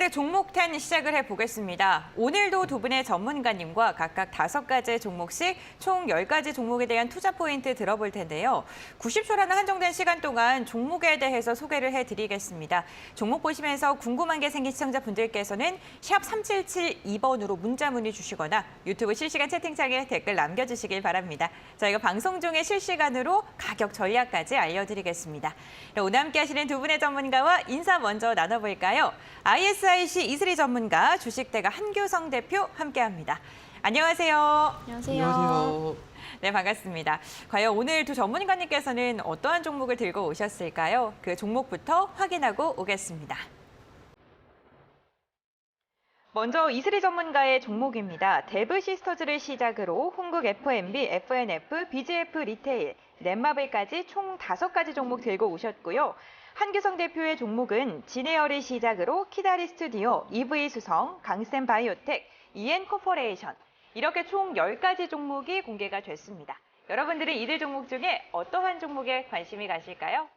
오늘의 종목 10 시작을 해보겠습니다. 오늘도 두 분의 전문가님과 각각 5가지 종목씩 총 10가지 종목에 대한 투자 포인트 들어볼 텐데요. 90초라는 한정된 시간 동안 종목에 대해서 소개를 해드리겠습니다. 종목 보시면서 궁금한 게 생긴 시청자분들께서는 샵 3772번으로 문자 문의 주시거나 유튜브 실시간 채팅창에 댓글 남겨주시길 바랍니다. 저희가 방송 중에 실시간으로 가격 전략까지 알려드리겠습니다. 오늘 함께 하시는 두 분의 전문가와 인사 먼저 나눠볼까요? ISIC 이슬이 전문가, 주식대가 한규성 대표 함께합니다. 안녕하세요. 안녕하세요. 안녕하세요. 네, 반갑습니다. 과연 오늘 두 전문가님께서는 어떠한 종목을 들고 오셨을까요? 그 종목부터 확인하고 오겠습니다. 먼저 이슬이 전문가의 종목입니다. 데브시스터즈를 시작으로 홍국 F&B, FNF, BGF 리테일, 넷마블까지 총 5가지 종목 들고 오셨고요. 한규성 대표의 종목은 진에어를 시작으로 키다리 스튜디오, EV수성, 강센 바이오텍, EN코퍼레이션 이렇게 총 10가지 종목이 공개가 됐습니다. 여러분들은 이들 종목 중에 어떠한 종목에 관심이 가실까요?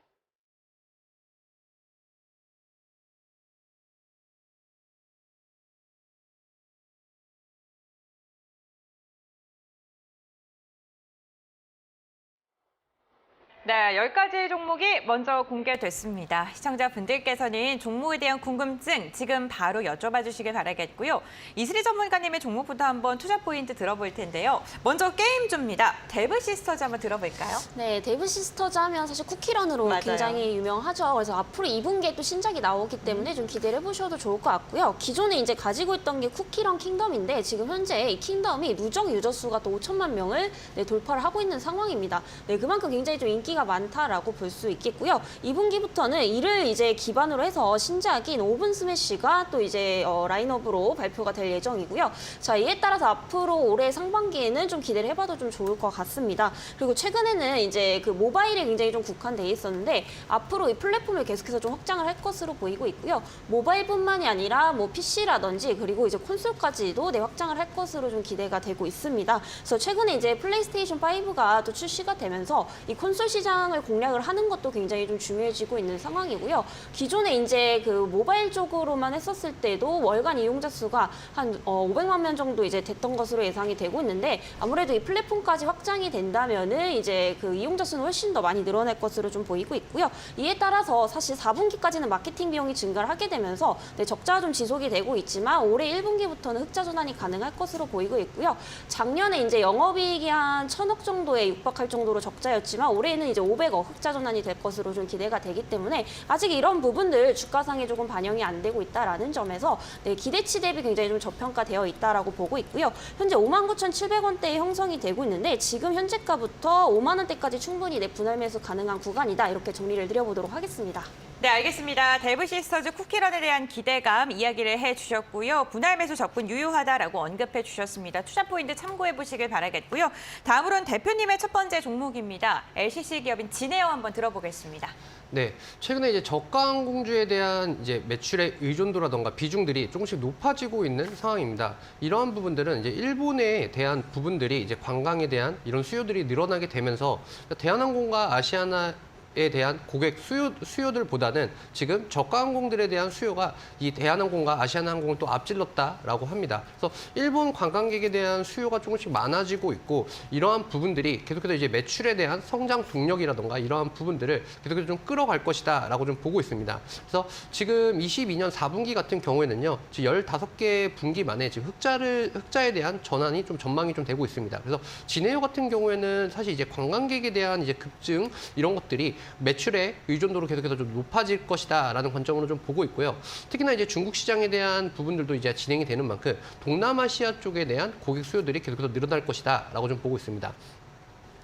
네, 10가지 종목이 먼저 공개됐습니다. 시청자분들께서는 종목에 대한 궁금증 지금 바로 여쭤봐 주시길 바라겠고요. 이슬이 전문가님의 종목부터 한번 투자 포인트 들어볼 텐데요. 먼저 게임주입니다. 데브시스터즈 한번 들어볼까요? 네, 데브시스터즈 하면 사실 쿠키런으로 맞아요. 굉장히 유명하죠. 그래서 앞으로 2분기에 또 신작이 나오기 때문에 좀 기대를 해보셔도 좋을 것 같고요. 기존에 이제 가지고 있던 게 쿠키런 킹덤인데 지금 현재 이 킹덤이 누적 유저 수가 또 5천만 명을 돌파를 하고 있는 상황입니다. 네, 그만큼 굉장히 좀 인기가 많다라고 볼 수 있겠고요. 2분기부터는 이를 이제 기반으로 해서 신작인 오븐 스매시가 또 이제 라인업으로 발표가 될 예정이고요. 자, 이에 따라서 앞으로 올해 상반기에는 좀 기대를 해봐도 좀 좋을 것 같습니다. 그리고 최근에는 이제 그 모바일에 굉장히 좀 국한돼 있었는데 앞으로 이 플랫폼을 계속해서 좀 확장을 할 것으로 보이고 있고요. 모바일뿐만이 아니라 뭐 PC라든지 그리고 이제 콘솔까지도 확장을 할 것으로 좀 기대가 되고 있습니다. 그래서 최근에 이제 플레이스테이션 5가 또 출시가 되면서 이 콘솔 시장을 공략을 하는 것도 굉장히 좀 중요해지고 있는 상황이고요. 기존에 이제 그 모바일 쪽으로만 했었을 때도 월간 이용자 수가 한 500만 명 정도 이제 됐던 것으로 예상이 되고 있는데 아무래도 이 플랫폼까지 확장이 된다면은 이제 그 이용자 수는 훨씬 더 많이 늘어날 것으로 좀 보이고 있고요. 이에 따라서 사실 4분기까지는 마케팅 비용이 증가를 하게 되면서 적자가 좀 지속이 되고 있지만 올해 1분기부터는 흑자 전환이 가능할 것으로 보이고 있고요. 작년에 이제 영업이익이 한 1,000억 정도에 육박할 정도로 적자였지만 올해는 이제 500억 흑자 전환이 될 것으로 좀 기대가 되기 때문에 아직 이런 부분들 주가상에 조금 반영이 안 되고 있다라는 점에서 기대치 대비 굉장히 좀 저평가되어 있다라고 보고 있고요. 현재 59,700원대에 형성이 되고 있는데 지금 현재가부터 5만 원대까지 충분히 분할 매수 가능한 구간이다. 이렇게 정리를 드려보도록 하겠습니다. 네, 알겠습니다. 데브시스터즈 쿠키런에 대한 기대감 이야기를 해주셨고요. 분할 매수 접근 유효하다라고 언급해 주셨습니다. 투자 포인트 참고해 보시길 바라겠고요. 다음으로는 대표님의 첫 번째 종목입니다. LCC 기업인 진에어 한번 들어보겠습니다. 네, 최근에 이제 저가 항공주에 대한 이제 매출의 의존도라던가 비중들이 조금씩 높아지고 있는 상황입니다. 이러한 부분들은 이제 일본에 대한 부분들이 이제 관광에 대한 이런 수요들이 늘어나게 되면서 대한항공과 아시아나 에 대한 고객 수요들보다는 지금 저가 항공들에 대한 수요가 이 대한항공과 아시아나항공을 또 앞질렀다라고 합니다. 그래서 일본 관광객에 대한 수요가 조금씩 많아지고 있고 이러한 부분들이 계속해서 이제 매출에 대한 성장 동력이라던가 이러한 부분들을 계속해서 좀 끌어갈 것이다라고 좀 보고 있습니다. 그래서 지금 22년 4분기 같은 경우에는요, 지금 15개 분기 만에 지금 흑자에 대한 전환이 좀 전망이 좀 되고 있습니다. 그래서 진에어 같은 경우에는 사실 이제 관광객에 대한 이제 급증 이런 것들이 매출의 의존도로 계속해서 좀 높아질 것이다라는 관점으로 좀 보고 있고요. 특히나 이제 중국 시장에 대한 부분들도 이제 진행이 되는 만큼 동남아시아 쪽에 대한 고객 수요들이 계속해서 늘어날 것이다라고 좀 보고 있습니다.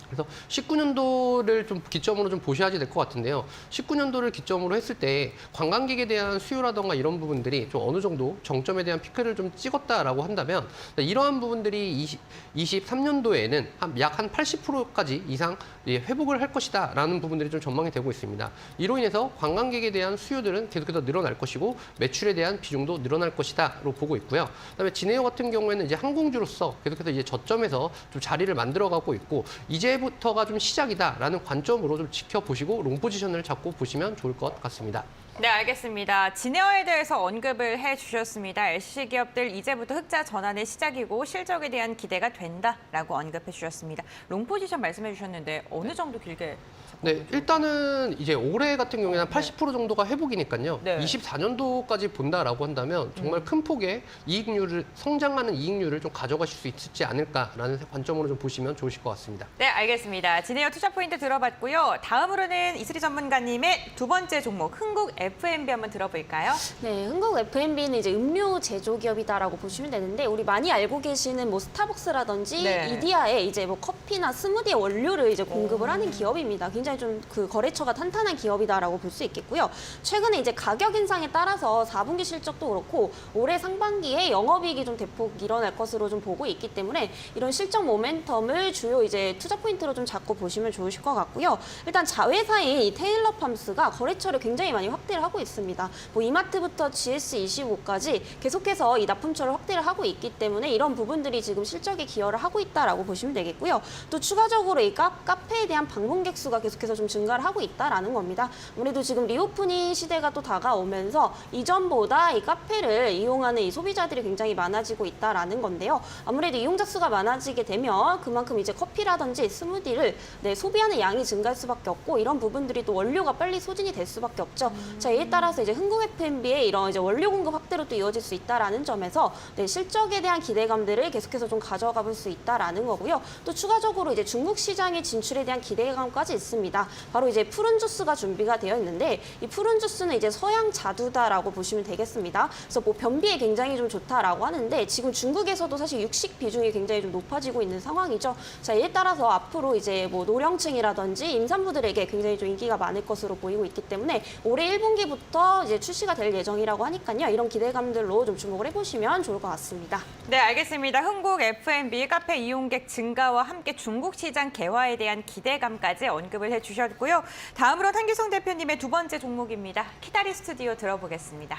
그래서 19년도를 좀 기점으로 좀 보셔야지 될 것 같은데요. 19년도를 기점으로 했을 때 관광객에 대한 수요라던가 이런 부분들이 좀 어느 정도 정점에 대한 피크를 좀 찍었다라고 한다면 이러한 부분들이 23년도에는 약 한 80%까지 이상 회복을 할 것이다라는 부분들이 좀 전망이 되고 있습니다. 이로 인해서 관광객에 대한 수요들은 계속해서 늘어날 것이고 매출에 대한 비중도 늘어날 것이다로 보고 있고요. 그다음에 진에어 같은 경우에는 이제 항공주로서 계속해서 이제 저점에서 좀 자리를 만들어가고 있고 이제부터가 좀 시작이다라는 관점으로 좀 지켜보시고 롱 포지션을 잡고 보시면 좋을 것 같습니다. 네, 알겠습니다. 진에어에 대해서 언급을 해주셨습니다. LCC 기업들 이제부터 흑자 전환의 시작이고 실적에 대한 기대가 된다라고 언급해 주셨습니다. 롱 포지션 말씀해 주셨는데 어느 정도 길게? 네, 일단은 이제 올해 같은 경우에는 한 80% 정도가 회복이니까요. 네. 24년도까지 본다라고 한다면 정말 큰 폭의 이익률을 성장하는 이익률을 좀 가져가실 수 있지 않을까라는 관점으로 좀 보시면 좋으실 것 같습니다. 네, 알겠습니다. 진에어 투자 포인트 들어봤고요. 다음으로는 이슬이 전문가님의 두 번째 종목 흥국 F&B 한번 들어볼까요? 네, 흥국 F&B는 이제 음료 제조 기업이다라고 보시면 되는데 우리 많이 알고 계시는 뭐 스타벅스라든지 네. 이디야에 이제 뭐 커피나 스무디 원료를 이제 공급을 하는 기업입니다. 굉장히 좀 그 거래처가 탄탄한 기업이다라고 볼 수 있겠고요. 최근에 이제 가격 인상에 따라서 4분기 실적도 그렇고 올해 상반기에 영업이익이 좀 대폭 일어날 것으로 좀 보고 있기 때문에 이런 실적 모멘텀을 주요 이제 투자 포인트로 좀 잡고 보시면 좋으실 것 같고요. 일단 자회사인 이 테일러 팜스가 거래처를 굉장히 많이 확대를 하고 있습니다. 뭐 이마트부터 GS25까지 계속해서 이 납품처를 확대를 하고 있기 때문에 이런 부분들이 지금 실적에 기여를 하고 있다라고 보시면 되겠고요. 또 추가적으로 이 카페에 대한 방문객 수가 계속해서 좀 증가를 하고 있다라는 겁니다. 아무래도 지금 리오프닝 시대가 또 다가오면서 이전보다 이 카페를 이용하는 이 소비자들이 굉장히 많아지고 있다라는 건데요. 아무래도 이용자 수가 많아지게 되면 그만큼 이제 커피라든지 스무디를 소비하는 양이 증가할 수밖에 없고 이런 부분들이 또 원료가 빨리 소진이 될 수밖에 없죠. 자, 이에 따라서 이제 흥국 F&B의 이런 이제 원료 공급 확대로 또 이어질 수 있다라는 점에서 실적에 대한 기대감들을 계속해서 좀 가져가 볼 수 있다라는 거고요. 또 추가적으로 이제 중국 시장의 진출에 대한 기대감까지 있습니다. 바로 이제 푸른 주스가 준비가 되어 있는데 이 푸른 주스는 이제 서양 자두다라고 보시면 되겠습니다. 그래서 뭐 변비에 굉장히 좀 좋다라고 하는데 지금 중국에서도 사실 육식 비중이 굉장히 좀 높아지고 있는 상황이죠. 자, 이에 따라서 앞으로 이제 뭐 노령층이라든지 임산부들에게 굉장히 좀 인기가 많을 것으로 보이고 있기 때문에 올해 1분기부터 이제 출시가 될 예정이라고 하니까요. 이런 기대감들로 좀 주목을 해보시면 좋을 것 같습니다. 네, 알겠습니다. 흥국 F&B 카페 이용객 증가와 함께 중국 시장 개화에 대한 기대감까지 언급을 해주셨고요. 다음으로는 한규성 대표님의 두 번째 종목입니다. 키다리 스튜디오 들어보겠습니다.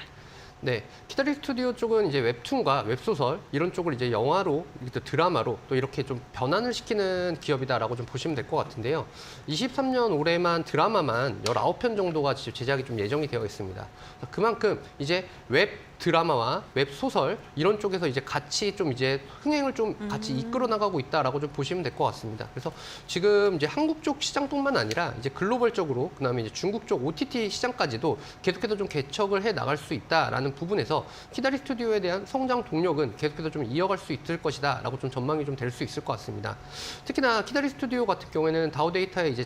네, 키다리 스튜디오 쪽은 이제 웹툰과 웹소설 이런 쪽을 이제 영화로, 또 드라마로 또 이렇게 좀 변환을 시키는 기업이다라고 좀 보시면 될 것 같은데요. 23년 올해만 드라마만 19편 정도가 제작이 좀 예정이 되어 있습니다. 그만큼 이제 웹 드라마와 웹소설 이런 쪽에서 이제 같이 좀 이제 흥행을 좀 같이 이끌어 나가고 있다라고 좀 보시면 될 것 같습니다. 그래서 지금 이제 한국 쪽 시장뿐만 아니라 이제 글로벌적으로 그다음에 이제 중국 쪽 OTT 시장까지도 계속해서 좀 개척을 해 나갈 수 있다라는 부분에서 키다리 스튜디오에 대한 성장 동력은 계속해서 좀 이어갈 수 있을 것이다라고 좀 전망이 좀 될 수 있을 것 같습니다. 특히나 키다리 스튜디오 같은 경우에는 다우데이터의 이제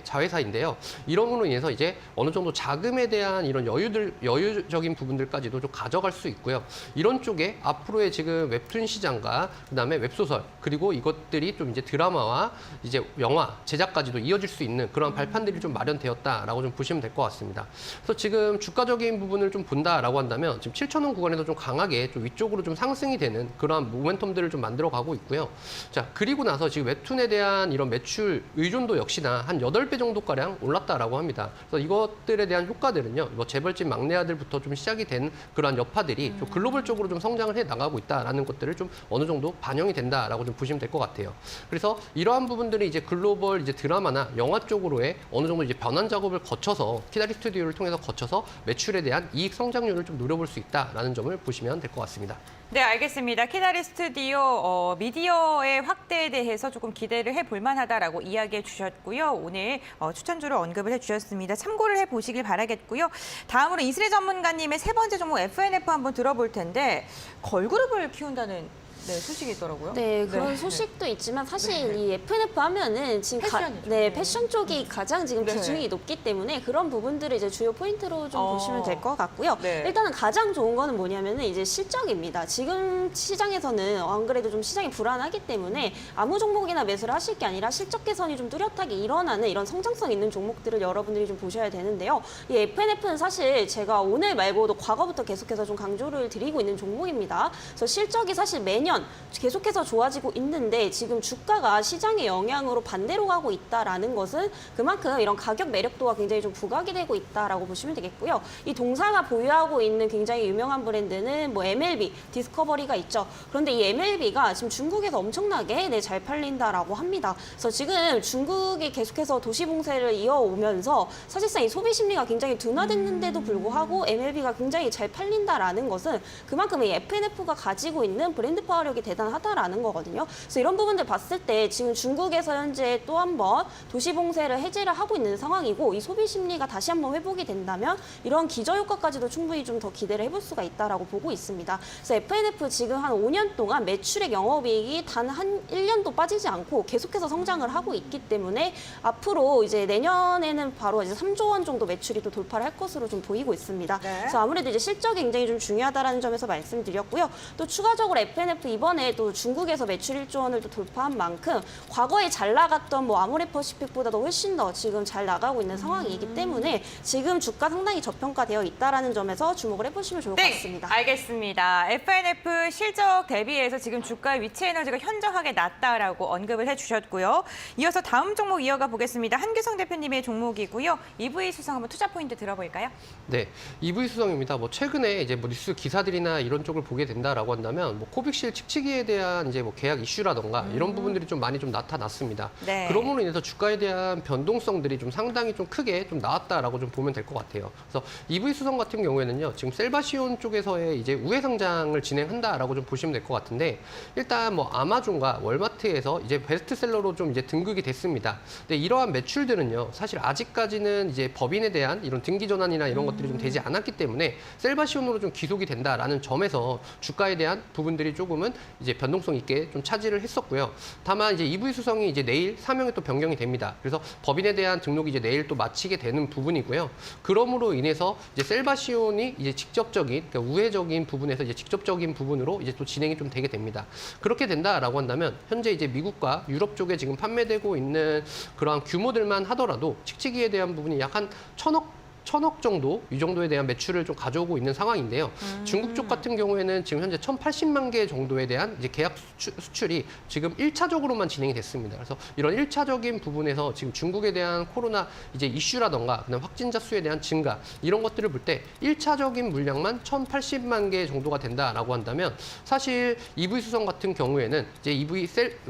자회사인데요. 이런으로 인해서 이제 어느 정도 자금에 대한 이런 여유적인 부분들까지도 좀 가져갈 수 있고요. 이런 쪽에 앞으로의 지금 웹툰 시장과 그다음에 웹소설 그리고 이것들이 좀 이제 드라마와 이제 영화 제작까지도 이어질 수 있는 그런 발판들이 좀 마련되었다라고 좀 보시면 될 것 같습니다. 그래서 지금 주가적인 부분을 좀 본다라고 한다면 지금 7,000원 구간에서 좀 강하게 좀 위쪽으로 좀 상승이 되는 그러한 모멘텀들을 좀 만들어 가고 있고요. 자, 그리고 나서 지금 웹툰에 대한 이런 매출 의존도 역시나 한 8배 정도가량 올랐다라고 합니다. 그래서 이것들에 대한 효과들은요. 뭐 재벌집 막내 아들부터 좀 시작이 된 그런 여파들이 좀 글로벌적으로 좀 성장을 해 나가고 있다라는 것들을 좀 어느 정도 반영이 된다라고 좀 보시면 될 것 같아요. 그래서 이러한 부분들이 이제 글로벌 이제 드라마나 영화 쪽으로의 어느 정도 이제 변환 작업을 거쳐서 키다리 스튜디오를 통해서 거쳐서 매출에 대한 이익 성장률을 좀 노려볼 수 있다라는 점을 보시면 될 것 같습니다. 네, 알겠습니다. 키다리 스튜디오 미디어의 확대에 대해서 조금 기대를 해볼 만하다라고 이야기해 주셨고요. 오늘 추천주로 언급을 해주셨습니다. 참고를 해보시길 바라겠고요. 다음으로 이슬의 전문가님의 세 번째 종목 FNF 한번 들어볼 텐데 걸그룹을 키운다는 소식이 있더라고요. 네, 그런 소식도 있지만 사실 이 FNF 하면은 지금 패션이죠. 패션 쪽이 가장 지금 네. 비중이 높기 때문에 그런 부분들을 이제 주요 포인트로 좀 보시면 될 것 같고요. 네. 일단은 가장 좋은 거는 뭐냐면은 이제 실적입니다. 지금 시장에서는 안 그래도 좀 시장이 불안하기 때문에 아무 종목이나 매수를 하실 게 아니라 실적 개선이 좀 뚜렷하게 일어나는 이런 성장성 있는 종목들을 여러분들이 좀 보셔야 되는데요. 이 FNF는 사실 제가 오늘 말고도 과거부터 계속해서 좀 강조를 드리고 있는 종목입니다. 그래서 실적이 사실 매년 매년 계속해서 좋아지고 있는데 지금 주가가 시장의 영향으로 반대로 가고 있다라는 것은 그만큼 이런 가격 매력도가 굉장히 좀 부각이 되고 있다라고 보시면 되겠고요. 이 동사가 보유하고 있는 굉장히 유명한 브랜드는 뭐 MLB, 디스커버리가 있죠. 그런데 이 MLB가 지금 중국에서 엄청나게 잘 팔린다라고 합니다. 그래서 지금 중국이 계속해서 도시 봉쇄를 이어오면서 사실상 이 소비 심리가 굉장히 둔화됐는데도 불구하고 MLB가 굉장히 잘 팔린다라는 것은 그만큼 이 FNF가 가지고 있는 브랜드 파워력이 대단하다라는 거거든요. 그래서 이런 부분들 봤을 때 지금 중국에서 현재 또 한 번 도시 봉쇄를 해제를 하고 있는 상황이고 이 소비 심리가 다시 한번 회복이 된다면 이런 기저 효과까지도 충분히 좀 더 기대를 해볼 수가 있다라고 보고 있습니다. 그래서 FNF 지금 한 5년 동안 매출액 영업이익이 단 한 1년도 빠지지 않고 계속해서 성장을 하고 있기 때문에 앞으로 이제 내년에는 바로 이제 3조 원 정도 매출이 또 돌파를 할 것으로 좀 보이고 있습니다. 네. 그래서 아무래도 이제 실적이 굉장히 좀 중요하다라는 점에서 말씀드렸고요. 또 추가적으로 FNF 이번에 또 중국에서 매출 1조 원을 또 돌파한 만큼 과거에 잘 나갔던 뭐 아모레퍼시픽보다도 훨씬 더 지금 잘 나가고 있는 상황이기 때문에 지금 주가 상당히 저평가되어 있다라는 점에서 주목을 해보시면 좋을 것 같습니다. 알겠습니다. FNF 실적 대비해서 지금 주가 위치 에너지가 현저하게 낮다라고 언급을 해주셨고요. 이어서 다음 종목 이어가 보겠습니다. 한규성 대표님의 종목이고요. EV 수성 한번 투자 포인트 들어볼까요? 네, EV 수성입니다. 뭐 최근에 이제 뭐 뉴스 기사들이나 이런 쪽을 보게 된다라고 한다면 뭐 코빅실 측치기에 대한 이제 뭐 계약 이슈라던가 이런 부분들이 좀 많이 좀 나타났습니다. 네. 그러므로 인해서 주가에 대한 변동성들이 좀 상당히 좀 크게 좀 나왔다라고 좀 보면 될 것 같아요. 그래서 EV 수성 같은 경우에는요, 지금 셀바시온 쪽에서의 이제 우회 상장을 진행한다라고 좀 보시면 될 것 같은데 일단 뭐 아마존과 월마트에서 이제 베스트셀러로 좀 이제 등극이 됐습니다. 근데 이러한 매출들은요, 사실 아직까지는 이제 법인에 대한 이런 등기 전환이나 이런 것들이 좀 되지 않았기 때문에 셀바시온으로 좀 기속이 된다라는 점에서 주가에 대한 부분들이 조금은 이제 변동성 있게 좀 차지를 했었고요. 다만 이제 EV 수성이 이제 내일 사명이 또 변경이 됩니다. 그래서 법인에 대한 등록이 이제 내일 또 마치게 되는 부분이고요. 그러므로 인해서 이제 셀바시온이 이제 직접적인, 그러니까 우회적인 부분에서 이제 직접적인 부분으로 이제 또 진행이 좀 되게 됩니다. 그렇게 된다라고 한다면 현재 이제 미국과 유럽 쪽에 지금 판매되고 있는 그러한 규모들만 하더라도 칙칙이에 대한 부분이 약 한 1,000억 정도 이 정도에 대한 매출을 좀 가져오고 있는 상황인데요. 중국 쪽 같은 경우에는 지금 현재 1,080만 개 정도에 대한 이제 계약 수출이 지금 1차적으로만 진행이 됐습니다. 그래서 이런 1차적인 부분에서 지금 중국에 대한 코로나 이제 이슈라던가 그다음 확진자 수에 대한 증가 이런 것들을 볼 때 1차적인 물량만 1,080만 개 정도가 된다라고 한다면 사실 EV 수성 같은 경우에는 이제 EV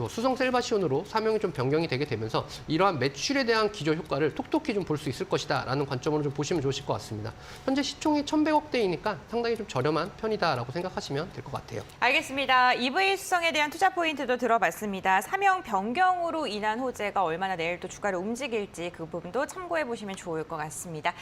수성 셀바시온으로 사명이 좀 변경이 되게 되면서 이러한 매출에 대한 기저 효과를 톡톡히 좀 볼 수 있을 것이다라는 관점으로 좀 보시면 좋으실 것 같습니다. 현재 시총이 1,100억대이니까 상당히 좀 저렴한 편이다라고 생각하시면 될 것 같아요. 알겠습니다. EV 수성에 대한 투자 포인트도 들어봤습니다. 사명 변경으로 인한 호재가 얼마나 내일 또 주가를 움직일지 그 부분도 참고해 보시면 좋을 것 같습니다.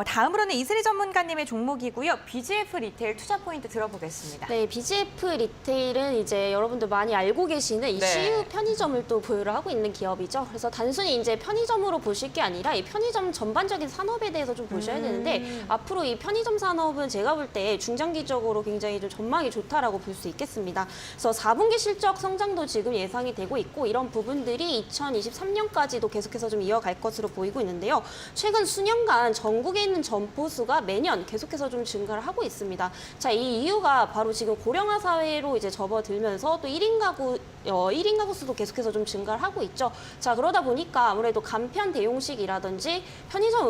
다음으로는 이슬이 전문가님의 종목이고요. BGF 리테일 투자 포인트 들어보겠습니다. 네, BGF 리테일은 이제 여러분들 많이 알고 계시는 이 네. CU 편의점을 또 보유를 하고 있는 기업이죠. 그래서 단순히 이제 편의점으로 보실 게 아니라 이 편의점 전반적인 산업에 대해서 좀 보셔야 되는데 앞으로 이 편의점 산업은 제가 볼 때 중장기적으로 굉장히 좀 전망이 좋다라고 볼 수 있겠습니다. 그래서 4분기 실적 성장도 지금 예상이 되고 있고 이런 부분들이 2023년까지도 계속해서 좀 이어갈 것으로 보이고 있는데요. 최근 수년간 전국에 있는 점포 수가 매년 계속해서 좀 증가를 하고 있습니다. 자, 이 이유가 바로 지금 고령화 사회로 이제 접어들면서 또 1인 가구 수도 계속해서 좀 증가를 하고 있죠. 자, 그러다 보니까 아무래도 간편 대용식이라든지 편의점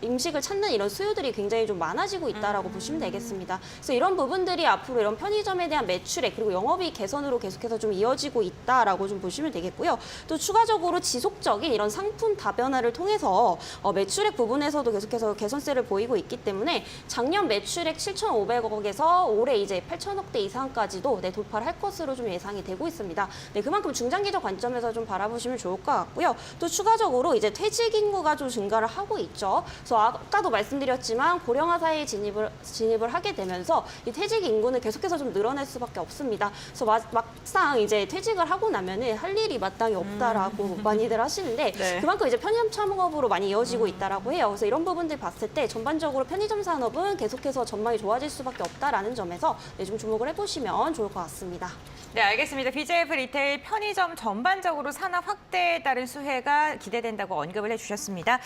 음식을 찾는 이런 수요들이 굉장히 좀 많아지고 있다라고 보시면 되겠습니다. 그래서 이런 부분들이 앞으로 이런 편의점에 대한 매출액 그리고 영업이익 개선으로 계속해서 좀 이어지고 있다라고 좀 보시면 되겠고요. 또 추가적으로 지속적인 이런 상품 다변화를 통해서 매출액 부분에서도 계속해서 개선세를 보이고 있기 때문에 작년 매출액 7,500억에서 올해 이제 8,000억대 이상까지도 돌파를 할 것으로 좀 예상이 되고 있습니다. 네, 그만큼 중장기적 관점에서 좀 바라보시면 좋을 것 같고요. 또 추가적으로 이제 퇴직 인구가 좀 증가를 하고 있죠. 그래서 아까도 말씀드렸지만 고령화 사회에 진입을 하게 되면서 이 퇴직 인구는 계속해서 좀 늘어날 수밖에 없습니다. 그래서 막상 이제 퇴직을 하고 나면은 할 일이 마땅히 없다라고 많이들 하시는데 네. 그만큼 이제 편의점 창업으로 많이 이어지고 있다라고 해요. 그래서 이런 부분들 봤을 때 전반적으로 편의점 산업은 계속해서 전망이 좋아질 수밖에 없다라는 점에서 좀 주목을 해보시면 좋을 것 같습니다. 네, 알겠습니다. BGF 리테일 편의점 전반적으로 산업 확대에 따른 수혜가 기대된다고 언급을 해주셨습니다.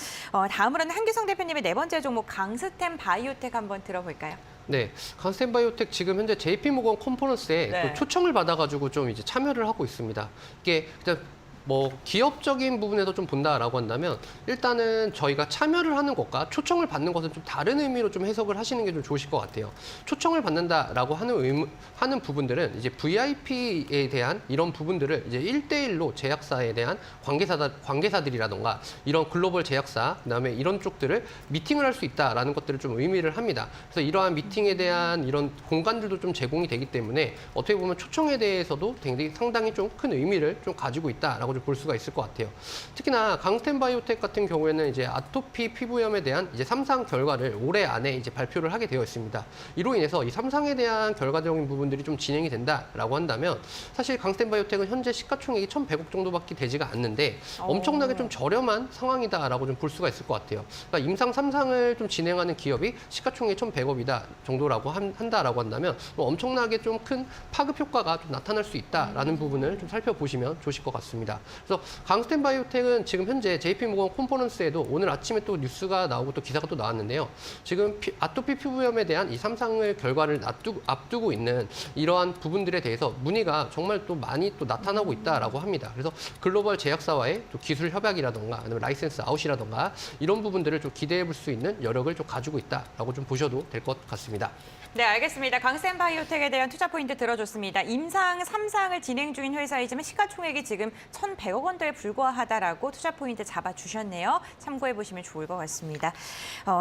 다음으로는 한규성 대표님의 네 번째 종목 강스템 바이오텍 한번 들어볼까요? 네, 강스텐바이오텍 지금 현재 JP모건 컨퍼런스에 네. 또 초청을 받아가지고 좀 이제 참여를 하고 있습니다. 이게 그냥 뭐 기업적인 부분에서 좀 본다라고 한다면 일단은 저희가 참여를 하는 것과 초청을 받는 것은 좀 다른 의미로 좀 해석을 하시는 게 좀 좋으실 것 같아요. 초청을 받는다라고 하는 부분들은 이제 VIP에 대한 이런 부분들을 이제 1대1로 제약사에 대한 관계사들이라던가 이런 글로벌 제약사, 그다음에 이런 쪽들을 미팅을 할 수 있다라는 것들을 좀 의미를 합니다. 그래서 이러한 미팅에 대한 이런 공간들도 좀 제공이 되기 때문에 어떻게 보면 초청에 대해서도 상당히 좀 큰 의미를 좀 가지고 있다라고 볼 수가 있을 것 같아요. 특히나 강스텐바이오텍 같은 경우에는 이제 아토피 피부염에 대한 이제 3상 결과를 올해 안에 이제 발표를 하게 되어 있습니다. 이로 인해서 이 3상에 대한 결과적인 부분들이 좀 진행이 된다라고 한다면 사실 강스텐바이오텍은 현재 시가총액이 1,100억 정도밖에 되지가 않는데 엄청나게 좀 저렴한 상황이다라고 좀 볼 수가 있을 것 같아요. 그러니까 임상 3상을 좀 진행하는 기업이 시가총액이 1,100억이다 정도라고 한다라고 한다면 엄청나게 좀 큰 파급 효과가 좀 나타날 수 있다라는 부분을 좀 살펴보시면 좋으실 것 같습니다. 그래서 강스텐바이오텍은 지금 현재 JP모건 컨퍼런스에도 오늘 아침에 또 뉴스가 나오고 또 기사가 또 나왔는데요. 지금 아토피 피부염에 대한 이 3상의 결과를 앞두고 있는 이러한 부분들에 대해서 문의가 정말 또 많이 또 나타나고 있다라고 합니다. 그래서 글로벌 제약사와의 또 기술 협약이라던가 아니면 라이센스 아웃이라던가 이런 부분들을 좀 기대해 볼 수 있는 여력을 좀 가지고 있다라고 좀 보셔도 될 것 같습니다. 네, 알겠습니다. 강스텐바이오텍에 대한 투자 포인트 들어줬습니다. 임상 3상을 진행 중인 회사이지만 시가총액이 지금 1,100억 원대에 불과하다라고 투자 포인트 잡아주셨네요. 참고해 보시면 좋을 것 같습니다.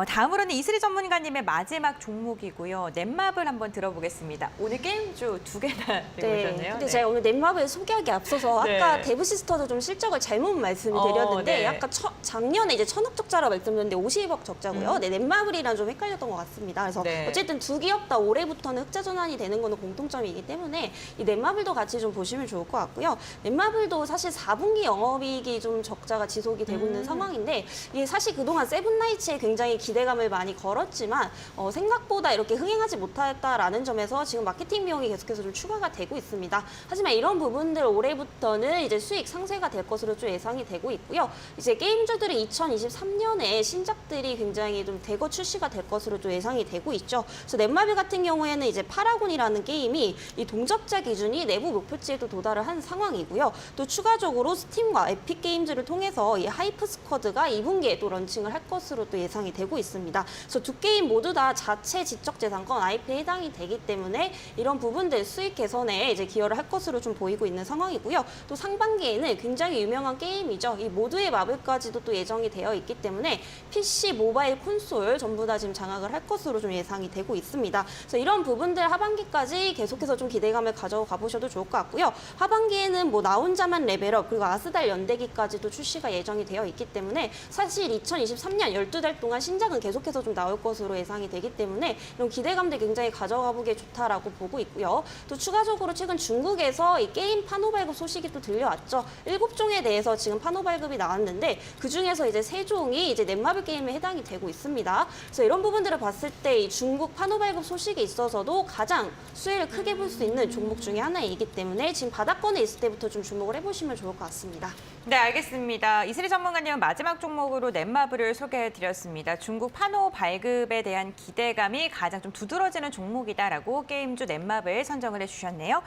다음으로는 이슬이 전문가님의 마지막 종목이고요. 넷마블 한번 들어보겠습니다. 오늘 게임주 2개나 들고 오셨네요. 근데 제가 오늘 넷마블 소개하기 앞서서 아까 네. 데브시스터도 좀 실적을 잘못 말씀드렸는데 네. 약간 작년에 이제 1,000억 적자라 말씀드렸는데 50억 적자고요. 네, 넷마블이랑 좀 헷갈렸던 것 같습니다. 그래서 네. 어쨌든 두 기업 다 올해부터는 흑자 전환이 되는 거는 공통점이기 때문에 이 넷마블도 같이 좀 보시면 좋을 것 같고요. 넷마블도 사실 4분기 영업이익이 좀 적자가 지속이 되고 있는 상황인데 이게 사실 그동안 세븐라이츠에 굉장히 기대감을 많이 걸었지만 생각보다 이렇게 흥행하지 못했다라는 점에서 지금 마케팅 비용이 계속해서 좀 추가가 되고 있습니다. 하지만 이런 부분들 올해부터는 이제 수익 상쇄가 될 것으로 좀 예상이 되고 있고요. 이제 게임주들이 2023년에 신작들이 굉장히 좀 대거 출시가 될 것으로 좀 예상이 되고 있죠. 그래서 넷마블 같은 경우에는 이제 파라곤이라는 게임이 이 동접자 기준이 내부 목표치에도 도달을 한 상황이고요. 또 추가적으로 스팀과 에픽 게임즈를 통해서 이 하이프 스쿼드가 2분기에 또 런칭을 할 것으로 또 예상이 되고 있습니다. 그래서 두 게임 모두 다 자체 지적재산권 IP에 해당이 되기 때문에 이런 부분들 수익 개선에 이제 기여를 할 것으로 좀 보이고 있는 상황이고요. 또 상반기에는 굉장히 유명한 게임이죠. 이 모두의 마블까지도 또 예정이 되어 있기 때문에 PC, 모바일, 콘솔 전부 다 지금 장악을 할 것으로 좀 예상이 되고 있습니다. 그래서 이런 부분들 하반기까지 계속해서 좀 기대감을 가져가 보셔도 좋을 것 같고요. 하반기에는 뭐 나 혼자만 레벨업 그리고 아스달 연대기까지도 출시가 예정이 되어 있기 때문에 사실 2023년 12달 동안 신작은 계속해서 좀 나올 것으로 예상이 되기 때문에 이런 기대감들 굉장히 가져가 보기에 좋다라고 보고 있고요. 또 추가적으로 최근 중국에서 이 게임 판호 발급 소식이 또 들려왔죠. 7종에 대해서 지금 판호 발급이 나왔는데 그중에서 이제 3종이 이제 넷마블 게임에 해당이 되고 있습니다. 그래서 이런 부분들을 봤을 때 이 중국 판호 발급 소식에 있어서도 가장 수혜를 크게 볼 수 있는 종목 중에 하나이기 때문에 지금 바닥권에 있을 때부터 좀 주목을 해보시면 좋을 것 같습니다. 네, 알겠습니다. 이슬이 전문가님은 마지막 종목으로 넷마블을 소개해드렸습니다. 중국 판호 발급에 대한 기대감이 가장 좀 두드러지는 종목이다라고 게임주 넷마블 선정을 해주셨네요.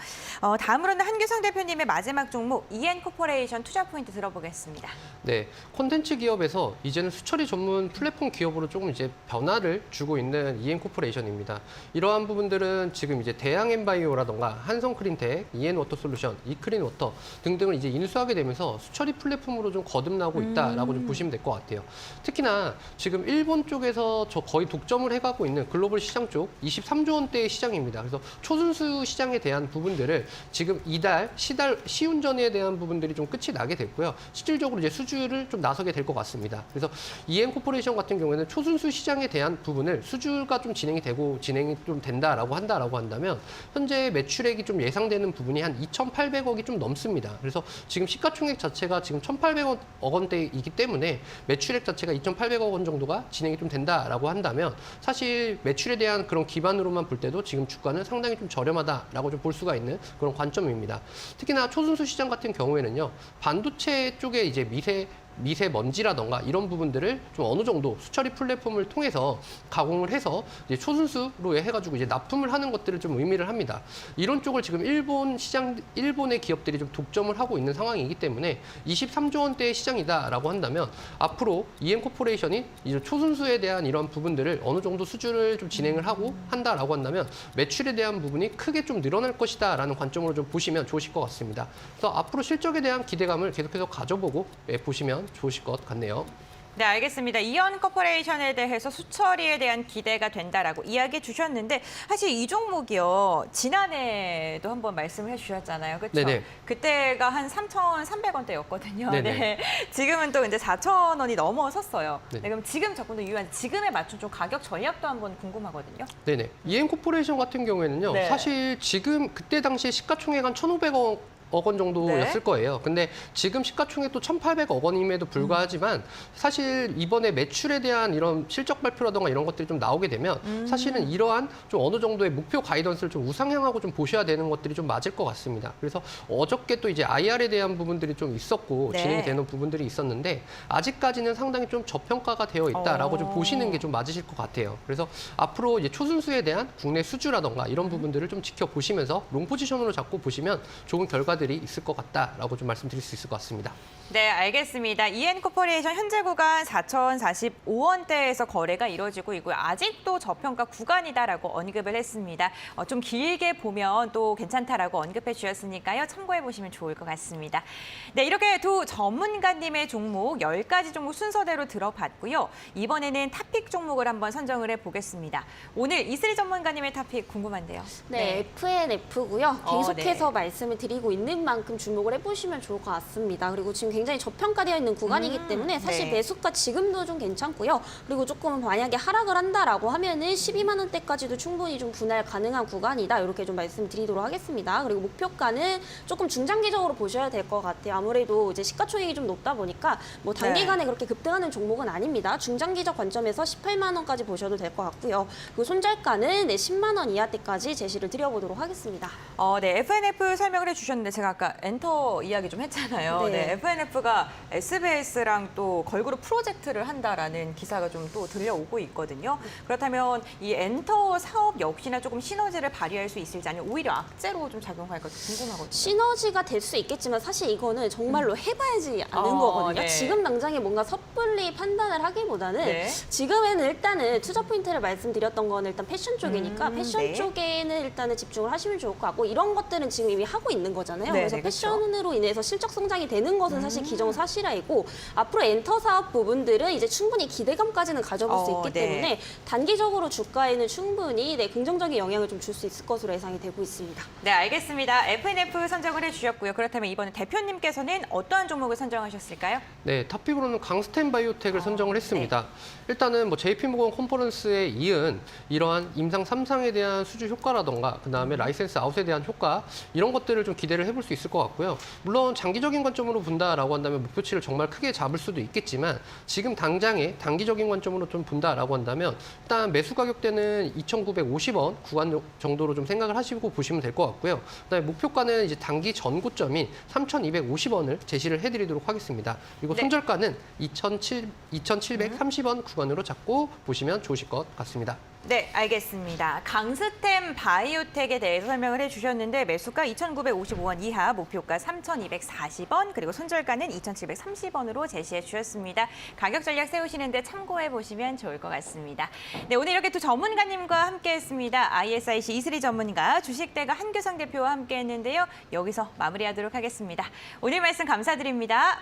다음으로는 한규성 대표님의 마지막 종목 EN코퍼레이션 투자 포인트 들어보겠습니다. 네, 콘텐츠 기업에서 이제는 수처리 전문 플랫폼 기업으로 조금 이제 변화를 주고 있는 EN코퍼레이션입니다. 이러한 부분들은 지금 이제 대양엔바이오라던가 한성크린텍, EN워터솔루션, 이크린워터 등등을 이제 인수하게 되면서 수처리 플랫폼으로 좀 거듭나고 있다라고 좀 보시면 될 것 같아요. 특히나 지금 일본 쪽에서 거의 독점을 해가고 있는 글로벌 시장 쪽 23조 원대의 시장입니다. 그래서 초순수 시장에 대한 부분들을 지금 시운전에 대한 부분들이 좀 끝이 나게 됐고요. 실질적으로 이제 수주를 좀 나서게 될 것 같습니다. 그래서 EN코퍼레이션 같은 경우에는 초순수 시장에 대한 부분을 수주가 좀 진행이 좀 된다라고 한다면 현재 매출액이 좀 예상되는 부분이 한 2,800억이 좀 넘습니다. 그래서 지금 시가총액 자체가 지금 1,800억 원대이기 때문에 매출액 자체가 2,800억 원 정도가 진행이 좀 된다라고 한다면 사실 매출에 대한 그런 기반으로만 볼 때도 지금 주가는 상당히 좀 저렴하다라고 좀 볼 수가 있는 그런 관점입니다. 특히나 초순수 시장 같은 경우에는요, 반도체 쪽에 이제 미세 미세먼지라던가 이런 부분들을 좀 어느 정도 수처리 플랫폼을 통해서 가공을 해서 이제 초순수로 해가지고 이제 납품을 하는 것들을 좀 의미를 합니다. 이런 쪽을 지금 일본의 기업들이 좀 독점을 하고 있는 상황이기 때문에 23조 원대의 시장이다라고 한다면 앞으로 EM코퍼레이션이 이제 초순수에 대한 이런 부분들을 어느 정도 수주를 좀 진행을 하고 한다라고 한다면 매출에 대한 부분이 크게 좀 늘어날 것이다라는 관점으로 좀 보시면 좋으실 것 같습니다. 그래서 앞으로 실적에 대한 기대감을 계속해서 가져보고 보시면 좋으실 것 같네요. 네, 알겠습니다. 이현 코퍼레이션에 대해서 수처리에 대한 기대가 된다라고 이야기해 주셨는데 사실 이 종목이요. 지난해도 한번 말씀을 해 주셨잖아요. 그렇죠? 네네. 그때가 한 3,300원대였거든요. 네네. 네. 지금은 또 이제 4,000원이 넘어섰어요. 네. 네, 그럼 지금 접근도 유효한 지금에 맞춘 좀 가격 전략도 한번 궁금하거든요. 네네. EM코퍼레이션 같은 경우에는요. 네. 사실 지금 그때 당시에 시가총액 한 1,500억 원 정도였을 네. 거예요. 근데 지금 시가총액 또 1,800억 원임에도 불구하지만 사실 이번에 매출에 대한 이런 실적 발표라던가 이런 것들이 좀 나오게 되면 사실은 이러한 좀 어느 정도의 목표 가이던스를 좀 우상향하고 좀 보셔야 되는 것들이 좀 맞을 것 같습니다. 그래서 어저께 또 이제 IR에 대한 부분들이 좀 있었고 네. 진행이 되는 부분들이 있었는데 아직까지는 상당히 좀 저평가가 되어 있다라고 좀 보시는 게 좀 맞으실 것 같아요. 그래서 앞으로 이제 초순수에 대한 국내 수주라던가 이런 부분들을 좀 지켜보시면서 롱 포지션으로 잡고 보시면 좋은 결과들이 있을 것 같다라고 좀 말씀드릴 수 있을 것 같습니다. 네, 알겠습니다. EN코퍼레이션 현재 구간 4,045원대에서 거래가 이루어지고 있고요. 아직도 저평가 구간이다라고 언급을 했습니다. 좀 길게 보면 또 괜찮다라고 언급해 주셨으니까요. 참고해 보시면 좋을 것 같습니다. 네, 이렇게 두 전문가님의 종목 10가지 종목 순서대로 들어봤고요. 이번에는 탑픽 종목을 한번 선정을 해보겠습니다. 오늘 이슬이 전문가님의 탑픽 궁금한데요. 네, FNF고요. 계속해서 네. 말씀을 드리고 있는 만큼 주목을 해보시면 좋을 것 같습니다. 그리고 지금 굉장히 저평가되어 있는 구간이기 때문에 사실 네. 매수가 지금도 좀 괜찮고요. 그리고 조금 만약에 하락을 한다라고 하면은 12만 원대까지도 충분히 좀 분할 가능한 구간이다. 이렇게 좀 말씀드리도록 하겠습니다. 그리고 목표가는 조금 중장기적으로 보셔야 될 것 같아요. 아무래도 이제 시가총액이 좀 높다 보니까 뭐 단기간에 그렇게 급등하는 종목은 아닙니다. 중장기적 관점에서 18만 원까지 보셔도 될 것 같고요. 그리고 손절가는 10만 원 이하대까지 제시를 드려보도록 하겠습니다. 네, FNF 설명을 해주셨는데 제가 아까 엔터 이야기 좀 했잖아요. 네. 네, FNF가 SBS랑 또 걸그룹 프로젝트를 한다라는 기사가 좀 또 들려오고 있거든요. 그렇다면 이 엔터 사업 역시나 조금 시너지를 발휘할 수 있을지 아니면 오히려 악재로 좀 작용할까 궁금하거든요. 시너지가 될 수 있겠지만 사실 이거는 정말로 해봐야지 아는 거거든요. 네. 지금 당장에 뭔가 섣불리 판단을 하기보다는 네. 지금에는 일단은 투자 포인트를 말씀드렸던 거는 일단 패션 쪽이니까 패션 네. 쪽에는 일단은 집중을 하시면 좋을 것 같고 이런 것들은 지금 이미 하고 있는 거잖아요. 네, 그래서 네, 패션으로 인해서 실적 성장이 되는 것은 사실 기정사실이고 앞으로 엔터 사업 부분들은 이제 충분히 기대감까지는 가져볼 수 있기 네. 때문에 단기적으로 주가에는 충분히 긍정적인 영향을 좀 줄 수 있을 것으로 예상이 되고 있습니다. 네, 알겠습니다. FNF 선정을 해주셨고요. 그렇다면 이번에 대표님께서는 어떠한 종목을 선정하셨을까요? 네, 탑픽으로는 강스텐 바이오텍을 선정을 했습니다. 일단은 뭐 JP모건 컨퍼런스에 이은 이러한 임상 3상에 대한 수주 효과라던가 그다음에 라이센스 아웃에 대한 효과 이런 것들을 좀 기대를 해볼 수 있을 것 같고요. 물론 장기적인 관점으로 본다라고 한다면 목표치를 정말 크게 잡을 수도 있겠지만 지금 당장에 단기적인 관점으로 좀 본다라고 한다면 일단 매수 가격대는 2,950원 구간 정도로 좀 생각을 하시고 보시면 될 것 같고요. 그다음에 목표가는 이제 단기 전고점인 3,250원을 제시를 해드리도록 하겠습니다. 그리고 네. 손절가는 2,730원 구간으로 잡고 보시면 좋으실 것 같습니다. 네, 알겠습니다. 강스템 바이오텍에 대해서 설명을 해주셨는데 매수가 2,955원 이하, 목표가 3,240원, 그리고 손절가는 2,730원으로 제시해 주셨습니다. 가격 전략 세우시는데 참고해 보시면 좋을 것 같습니다. 네, 오늘 이렇게 두 전문가님과 함께했습니다. ISIC 이슬이 전문가, 주식대가 한규성 대표와 함께했는데요. 여기서 마무리하도록 하겠습니다. 오늘 말씀 감사드립니다.